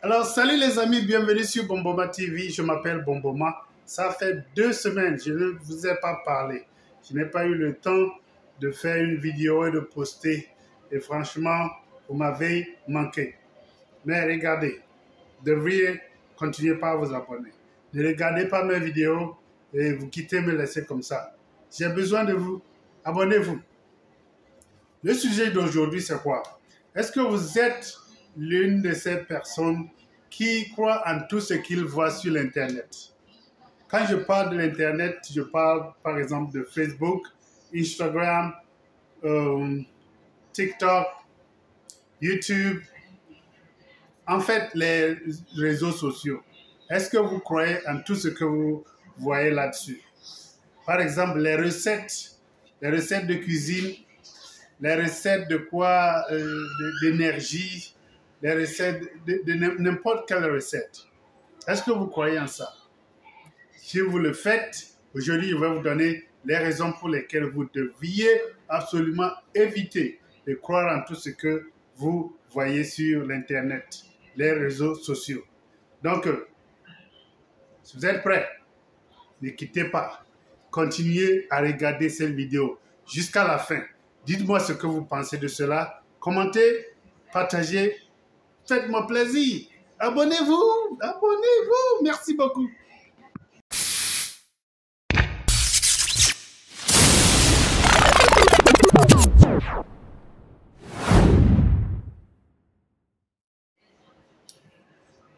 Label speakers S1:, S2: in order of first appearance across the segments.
S1: Alors, salut les amis, bienvenue sur Bomboma TV. Je m'appelle Bomboma. Ça fait 2 semaines, je ne vous ai pas parlé. Je n'ai pas eu le temps de faire une vidéo et de poster. Et franchement, vous m'avez manqué. Mais regardez, vous devriez continuer par vous abonner. Ne regardez pas mes vidéos et vous quittez me laisser comme ça. J'ai besoin de vous. Abonnez-vous. Le sujet d'aujourd'hui, c'est quoi? Est-ce que vous êtes l'une de ces personnes qui croient en tout ce qu'ils voient sur l'Internet? Quand je parle de l'Internet, je parle par exemple de Facebook, Instagram, TikTok, YouTube, en fait les réseaux sociaux. Est-ce que vous croyez en tout ce que vous voyez là-dessus? Par exemple, les recettes de cuisine, les recettes de quoi, d'énergie, les recettes de n'importe quelle recette. Est-ce que vous croyez en ça? Si vous le faites, aujourd'hui, je vais vous donner les raisons pour lesquelles vous deviez absolument éviter de croire en tout ce que vous voyez sur l'Internet, les réseaux sociaux. Donc, si vous êtes prêts, ne quittez pas. Continuez à regarder cette vidéo jusqu'à la fin. Dites-moi ce que vous pensez de cela. Commentez, partagez, faites-moi plaisir. Abonnez-vous, abonnez-vous. Merci beaucoup.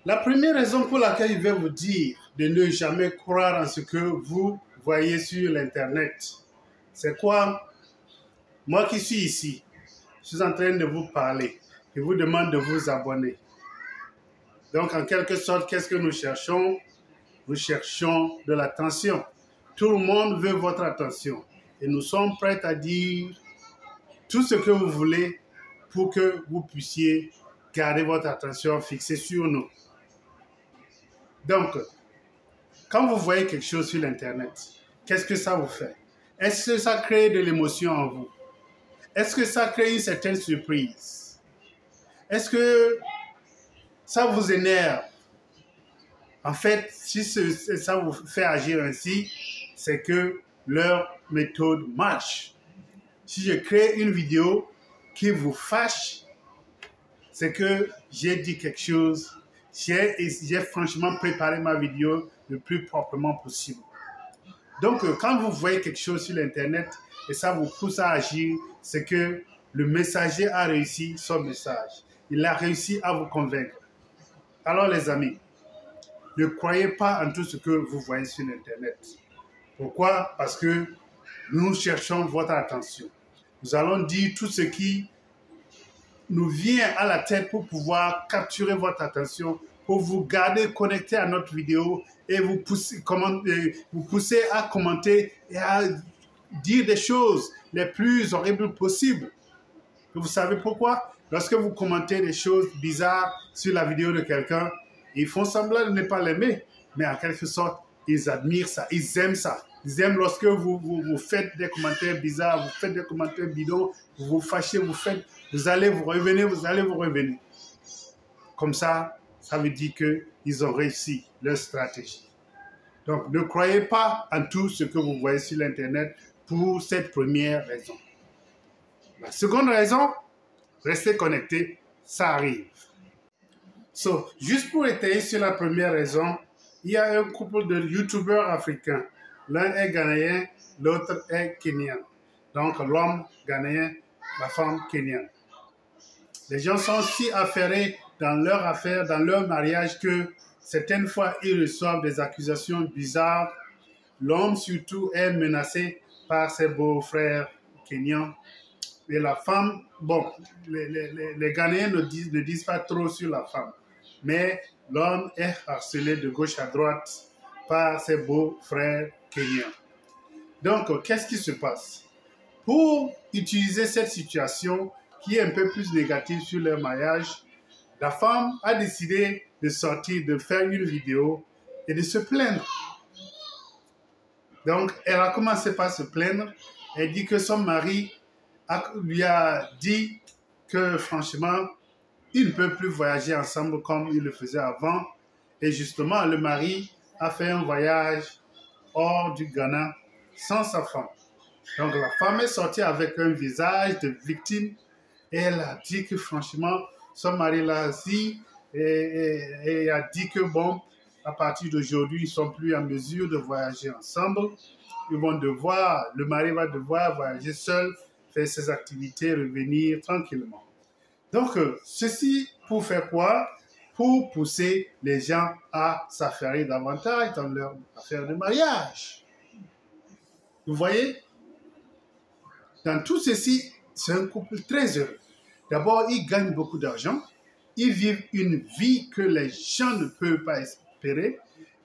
S1: La première raison pour laquelle je vais vous dire de ne jamais croire en ce que vous voyez sur l'Internet, c'est quoi? Moi qui suis ici, je suis en train de vous parler. Je vous demande de vous abonner. Donc, en quelque sorte, qu'est-ce que nous cherchons? Nous cherchons de l'attention. Tout le monde veut votre attention. Et nous sommes prêts à dire tout ce que vous voulez pour que vous puissiez garder votre attention fixée sur nous. Donc, quand vous voyez quelque chose sur l'Internet, qu'est-ce que ça vous fait? Est-ce que ça crée de l'émotion en vous? Est-ce que ça crée une certaine surprise? Est-ce que ça vous énerve? En fait, si ça vous fait agir ainsi, c'est que leur méthode marche. Si je crée une vidéo qui vous fâche, c'est que j'ai dit quelque chose. J'ai franchement préparé ma vidéo le plus proprement possible. Donc, quand vous voyez quelque chose sur l'Internet et ça vous pousse à agir, c'est que le messager a réussi son message. Il a réussi à vous convaincre. Alors, les amis, ne croyez pas en tout ce que vous voyez sur l'Internet. Pourquoi? Parce que nous cherchons votre attention. Nous allons dire tout ce qui nous vient à la tête pour pouvoir capturer votre attention, pour vous garder connecté à notre vidéo et vous pousser à commenter et à dire des choses les plus horribles possibles. Et vous savez pourquoi? Lorsque vous commentez des choses bizarres sur la vidéo de quelqu'un, ils font semblant de ne pas l'aimer, mais en quelque sorte, ils admirent ça, ils aiment ça. Ils aiment lorsque vous faites des commentaires bizarres, vous faites des commentaires bidons, vous vous fâchez, vous allez vous revenir, vous allez vous revenir. Comme ça, ça veut dire qu'ils ont réussi leur stratégie. Donc, ne croyez pas en tout ce que vous voyez sur l'Internet pour cette première raison. La seconde raison, restez connectés, ça arrive. So, juste pour étayer sur la première raison, il y a un couple de youtubeurs africains. L'un est ghanéen, l'autre est kenyan. Donc, l'homme ghanéen, la femme kenyane. Les gens sont si affairés dans leur affaire, dans leur mariage, que certaines fois, ils reçoivent des accusations bizarres. L'homme, surtout, est menacé par ses beaux-frères kenyans. Et la femme, bon, les Ghanéens ne disent pas trop sur la femme. Mais l'homme est harcelé de gauche à droite par ses beaux-frères kenyans. Donc, qu'est-ce qui se passe? Pour utiliser cette situation qui est un peu plus négative sur leur mariage, la femme a décidé de sortir, de faire une vidéo et de se plaindre. Donc, elle a commencé par se plaindre. Elle dit que son mari lui a dit que, franchement, ils ne peuvent plus voyager ensemble comme ils le faisaient avant. Et justement, le mari a fait un voyage hors du Ghana sans sa femme. Donc la femme est sortie avec un visage de victime et elle a dit que franchement, son mari l'a dit et a dit que bon, à partir d'aujourd'hui, ils ne sont plus en mesure de voyager ensemble. Ils vont devoir, le mari va devoir voyager seul, faire ses activités, revenir tranquillement. Donc, ceci pour faire quoi? Pour pousser les gens à s'affairer davantage dans leur affaire de mariage. Vous voyez? Dans tout ceci, c'est un couple très heureux. D'abord, ils gagnent beaucoup d'argent. Ils vivent une vie que les gens ne peuvent pas espérer.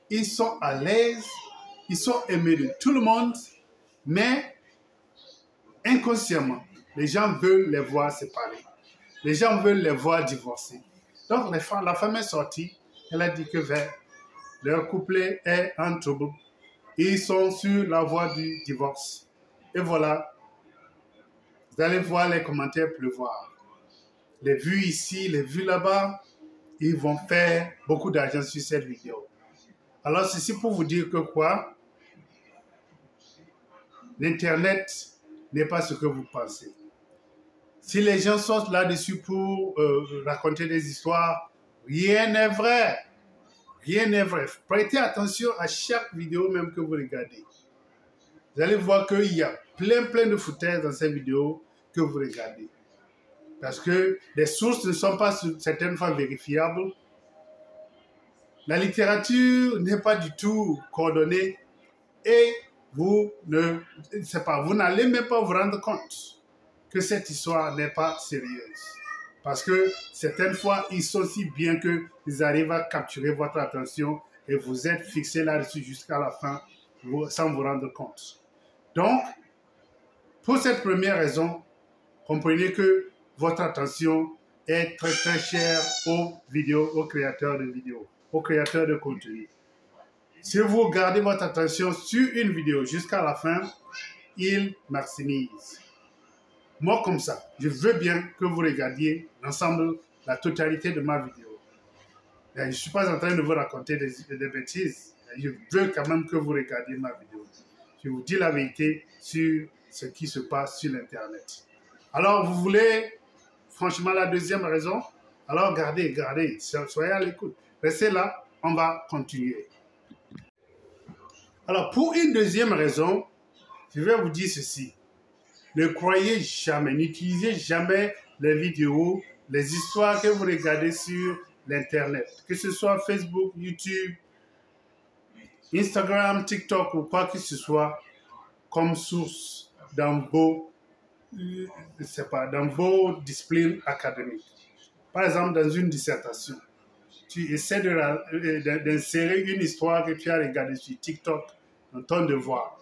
S1: Ils sont à l'aise. Ils sont aimés de tout le monde. Mais inconsciemment, les gens veulent les voir séparés. Les gens veulent les voir divorcer. Donc, la femme est sortie. Elle a dit que leur couple est en trouble. Ils sont sur la voie du divorce. Et voilà. Vous allez voir les commentaires pleuvoir. Les vues ici, les vues là-bas, ils vont faire beaucoup d'argent sur cette vidéo. Alors, ceci pour vous dire que quoi? L'Internet n'est pas ce que vous pensez. Si les gens sont là-dessus pour raconter des histoires, rien n'est vrai. Rien n'est vrai. Prêtez attention à chaque vidéo même que vous regardez. Vous allez voir qu'il y a plein de foutaises dans ces vidéos que vous regardez. Parce que les sources ne sont pas certaines fois vérifiables. La littérature n'est pas du tout coordonnée et vous n'allez même pas vous rendre compte que cette histoire n'est pas sérieuse. Parce que certaines fois, ils sont si bien qu'ils arrivent à capturer votre attention et vous êtes fixé là-dessus jusqu'à la fin sans vous rendre compte. Donc, pour cette première raison, comprenez que votre attention est très chère aux créateurs de vidéos, aux créateurs de contenu. Si vous gardez votre attention sur une vidéo jusqu'à la fin, ils maximisent. Moi, comme ça, je veux bien que vous regardiez l'ensemble, la totalité de ma vidéo. Je ne suis pas en train de vous raconter des bêtises. Je veux quand même que vous regardiez ma vidéo. Je vous dis la vérité sur ce qui se passe sur l'Internet. Alors, vous voulez, franchement, la deuxième raison? Alors, gardez, soyez à l'écoute. Restez là, on va continuer. Alors, pour une deuxième raison, je vais vous dire ceci. Ne croyez jamais, n'utilisez jamais les vidéos, les histoires que vous regardez sur l'Internet, que ce soit Facebook, YouTube, Instagram, TikTok ou quoi que ce soit, comme source dans vos disciplines académiques. Par exemple, dans une dissertation, tu essaies d'insérer une histoire que tu as regardée sur TikTok dans ton devoir.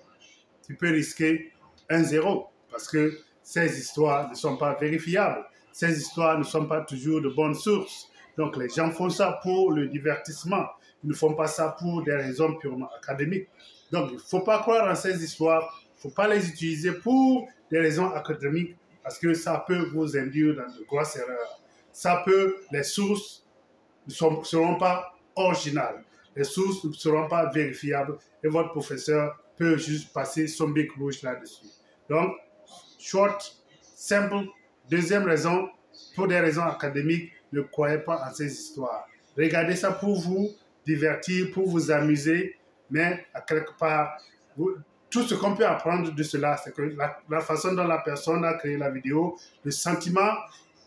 S1: Tu peux risquer 1-0 parce que ces histoires ne sont pas vérifiables. Ces histoires ne sont pas toujours de bonnes sources. Donc, les gens font ça pour le divertissement. Ils ne font pas ça pour des raisons purement académiques. Donc, il ne faut pas croire en ces histoires. Il ne faut pas les utiliser pour des raisons académiques parce que ça peut vous induire dans de grosses erreurs. Les sources ne seront pas originales. Les sources ne seront pas vérifiables et votre professeur peut juste passer son bec rouge là-dessus. Donc, short, simple. Deuxième raison, pour des raisons académiques, ne croyez pas en ces histoires. Regardez ça pour vous divertir, pour vous amuser, mais à quelque part, tout ce qu'on peut apprendre de cela, c'est que la façon dont la personne a créé la vidéo, le sentiment,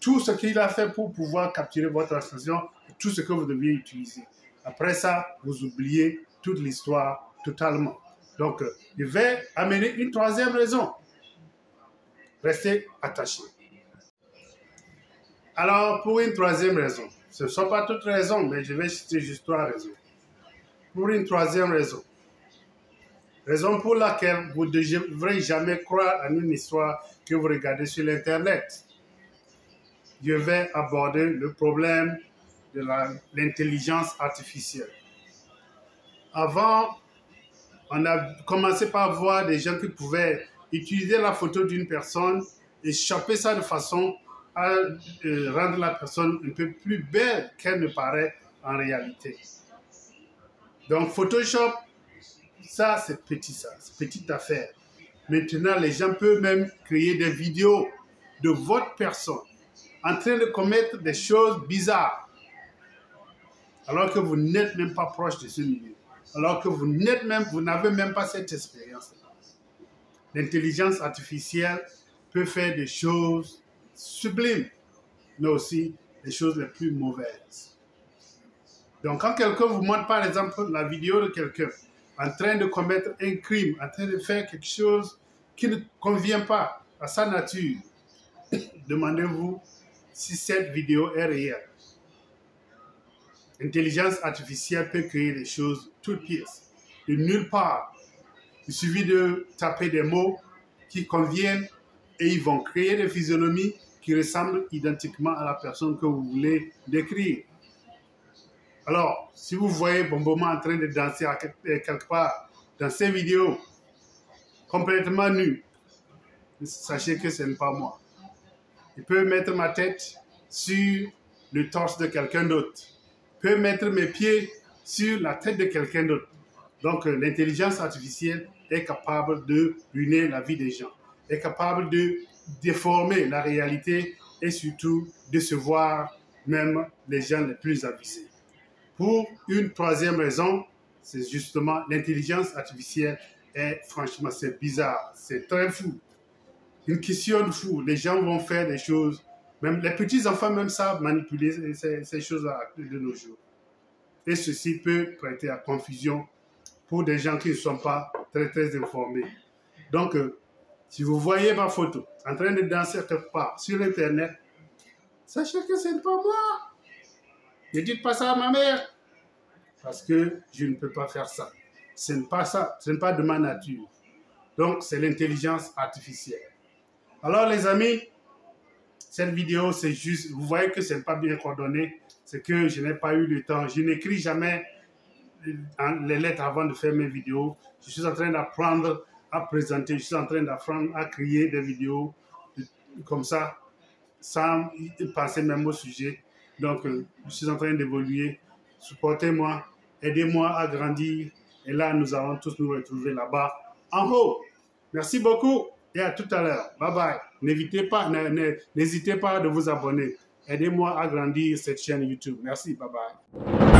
S1: tout ce qu'il a fait pour pouvoir capturer votre attention, tout ce que vous deviez utiliser. Après ça, vous oubliez toute l'histoire totalement. Donc, je vais amener une troisième raison. Restez attachés. Alors, pour une troisième raison, ce ne sont pas toutes raisons, mais je vais citer juste 3 raisons. Pour une troisième raison, raison pour laquelle vous ne devrez jamais croire en une histoire que vous regardez sur l'Internet. Je vais aborder le problème de l'intelligence artificielle. Avant, on a commencé par voir des gens qui pouvaient utiliser la photo d'une personne et choper ça de façon à rendre la personne un peu plus belle qu'elle ne paraît en réalité. Donc Photoshop, ça c'est petit, c'est petite affaire. Maintenant, les gens peuvent même créer des vidéos de votre personne en train de commettre des choses bizarres, alors que vous n'êtes même pas proche de ce milieu, alors que vous n'avez même pas cette expérience. L'intelligence artificielle peut faire des choses sublimes, mais aussi des choses les plus mauvaises. Donc, quand quelqu'un vous montre, par exemple, la vidéo de quelqu'un en train de commettre un crime, en train de faire quelque chose qui ne convient pas à sa nature, demandez-vous si cette vidéo est réelle. L'intelligence artificielle peut créer des choses toutes pièces, de nulle part. Il suffit de taper des mots qui conviennent et ils vont créer des physionomies qui ressemblent identiquement à la personne que vous voulez décrire. Alors, si vous voyez Bomboma en train de danser quelque part dans ces vidéos, complètement nu, sachez que ce n'est pas moi. Il peut mettre ma tête sur le torse de quelqu'un d'autre. Il peut mettre mes pieds sur la tête de quelqu'un d'autre. Donc, l'intelligence artificielle est capable de ruiner la vie des gens, est capable de déformer la réalité et surtout de se voir même les gens les plus avisés. Pour une troisième raison, c'est justement l'intelligence artificielle est franchement, c'est bizarre, c'est très fou. Une question de fou, les gens vont faire des choses, même les petits-enfants même savent manipuler ces choses-là de nos jours. Et ceci peut prêter à confusion pour des gens qui ne sont pas très informés. Donc, si vous voyez ma photo en train de danser quelque part sur Internet, sachez que ce n'est pas moi. Ne dites pas ça à ma mère, parce que je ne peux pas faire ça. Ce n'est pas ça, ce n'est pas de ma nature. Donc, c'est l'intelligence artificielle. Alors, les amis, cette vidéo, c'est juste, vous voyez que ce n'est pas bien coordonné, c'est que je n'ai pas eu le temps. Je n'écris jamais les lettres avant de faire mes vidéos. Je suis en train d'apprendre à présenter, je suis en train d'apprendre à créer des vidéos comme ça, sans penser même au sujet. Donc, je suis en train d'évoluer. Supportez-moi, aidez-moi à grandir. Et là, nous allons tous nous retrouver là-bas, en haut. Merci beaucoup et à tout à l'heure. Bye bye. N'hésitez pas de vous abonner. Aidez-moi à grandir cette chaîne YouTube. Merci. Bye bye.